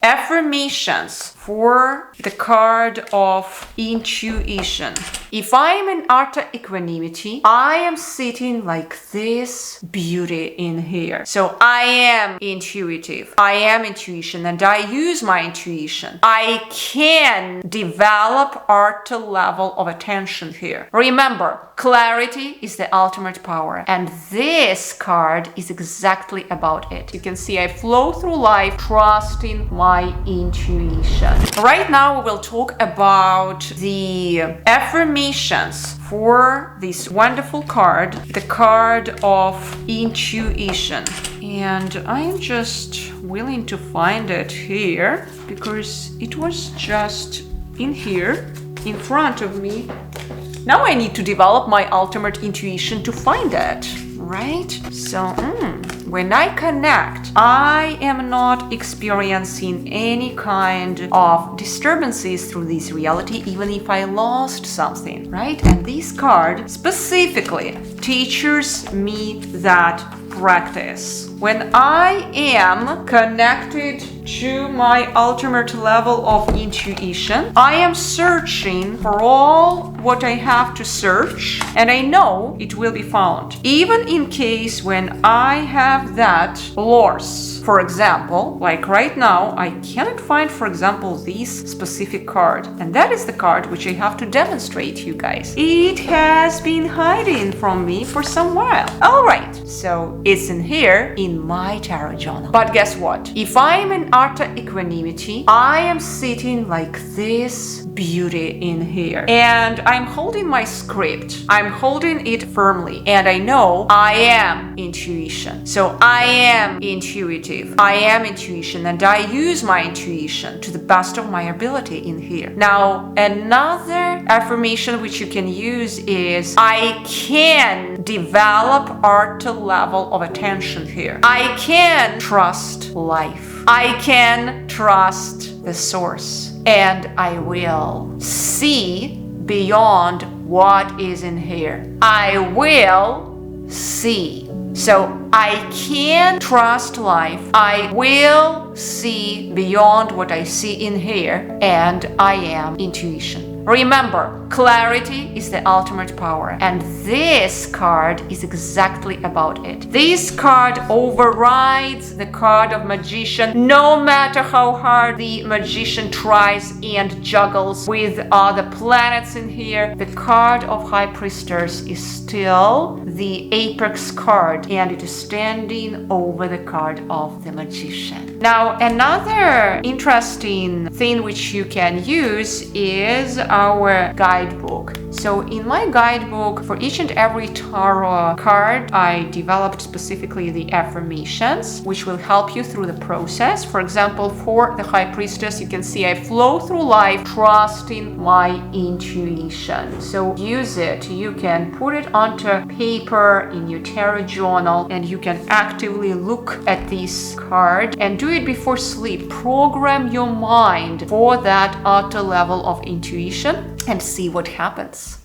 Affirmations for the card of intuition. If I am in utter equanimity, I am sitting like this beauty in here. So I am intuitive. I am intuition and I use my intuition. I can develop utter level of attention here. Remember, clarity is the ultimate power, and this card is exactly about it. You can see I flow through life trusting my intuition. Right now we will talk about the affirmations for this wonderful card, the card of intuition. And I am just willing to find it here because it was just in here in front of me. Now I need to develop my ultimate intuition to find it, right? So when I connect, I am not experiencing any kind of disturbances through this reality, even if I lost something, right? And this card specifically teaches me that practice. When I am connected to my ultimate level of intuition, I am searching for all what I have to search, and I know it will be found. Even in case when I have that loss. For example, like right now, I cannot find, for example, this specific card. And that is the card which I have to demonstrate you guys. It has been hiding from me for some while. All right, so it's in here in my tarot journal. But guess what? If I am in utter equanimity, I am sitting like this beauty in here. And I'm holding my script. I'm holding it firmly. And I know I am intuition. So I am intuitive. I am intuition and I use my intuition to the best of my ability in here. Now, another affirmation which you can use is I can develop utter level of attention here. I can trust life. I can trust the source. And I will see beyond what is in here. I will see. So I can trust life. I will see beyond what I see in here, and I am intuition. Remember, clarity is the ultimate power, and this card is exactly about it. This card overrides the card of magician, no matter how hard the magician tries and juggles with other planets in here. The card of High Priestess is still the apex card, and it is standing over the card of the magician. Now, another interesting thing which you can use is our guidebook. So in my guidebook, for each and every tarot card, I developed specifically the affirmations, which will help you through the process. For example, for the High Priestess, you can see I flow through life trusting my intuition. So use it. You can put it onto paper in your tarot journal, and you can actively look at this card and do it before sleep. Program your mind for that utter level of intuition and see what happens.